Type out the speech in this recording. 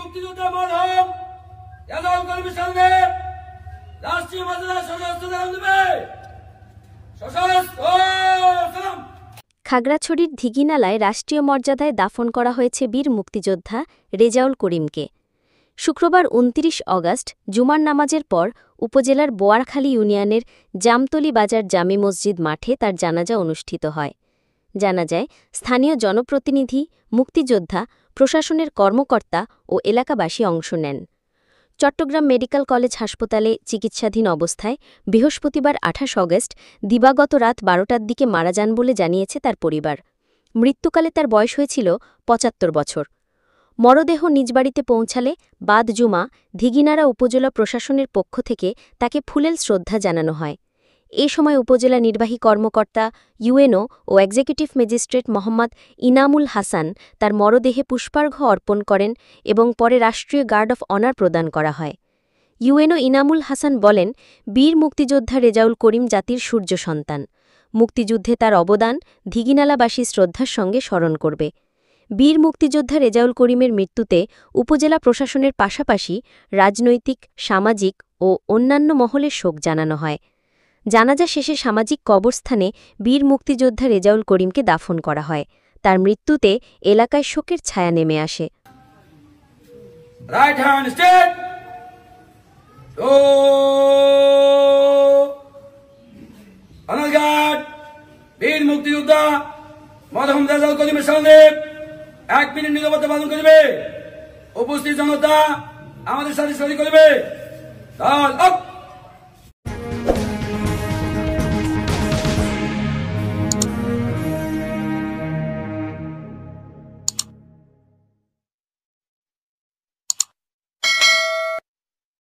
মুক্তিযোদ্ধা মরহুম রেজাউল করিমের সঙ্গে রাষ্ট্রীয় মর্যাদা সশস্ত্র সালাম দেবে। সশস্ত্র সালাম। খাগড়াছড়ির দিঘিনালায় রাষ্ট্রীয় মর্যাদায় দাফন করা হয়েছে বীর মুক্তিযোদ্ধা রেজাউল করিমকে। শুক্রবার ২৯ অগাস্ট জুমার নামাজের পর উপজেলার বোয়ারখালী ইউনিয়নের জামতলী বাজার জামে মসজিদ মাঠে তার জানাজা অনুষ্ঠিত হয়। জানাজায় স্থানীয় জনপ্রতিনিধি, মুক্তিযোদ্ধা, প্রশাসনের কর্মকর্তা ও এলাকাবাসী অংশ নেন। চট্টগ্রাম মেডিকেল কলেজ হাসপাতালে চিকিৎসাধীন অবস্থায় বৃহস্পতিবার ২৮ অগস্ট দিবাগত রাত ১২টার দিকে মারা যান বলে জানিয়েছে তার পরিবার। মৃত্যুকালে তার বয়স হয়েছিল ৭৫ বছর। মরদেহ নিজ বাড়িতে পৌঁছালে বাদ জুমা দিঘিনালা উপজেলা প্রশাসনের পক্ষ থেকে তাকে ফুলেল শ্রদ্ধা জানানো হয়। এ সময় উপজেলা নির্বাহী কর্মকর্তা, ইউএনও ও এক্সিকিউটিভ ম্যাজিস্ট্রেট মোহাম্মদ ইনামুল হাসান তার মরদেহে পুষ্পার্ঘ্য অর্পণ করেন এবং পরে রাষ্ট্রীয় গার্ড অফ অনার প্রদান করা হয়। ইউএনও ইনামুল হাসান বলেন, বীর মুক্তিযোদ্ধা রেজাউল করিম জাতির সূর্য সন্তান। মুক্তিযুদ্ধে তার অবদান দিঘিনালাবাসী শ্রদ্ধার সঙ্গে স্মরণ করবে। বীর মুক্তিযোদ্ধা রেজাউল করিমের মৃত্যুতে উপজেলা প্রশাসনের পাশাপাশি রাজনৈতিক, সামাজিক ও অন্যান্য মহলের শোক জানানো হয়। জানাজা শেষে সামাজিক কবরস্থানে বীর মুক্তিযোদ্ধা রেজাউল করিমকে দাফন করা হয়। তার মৃত্যুতে এলাকায় শোকের ছায়া নেমে আসে। রাইট হ্যান্ড স্ট্রেট তো অনারগার্ড বীর মুক্তিযোদ্ধা মরহুম রেজাউল করিমের সঙ্গে ১ মিনিট নীরবতা পালন করবে। উপস্থিত জনতা আমাদের সাথে শরীক করবে।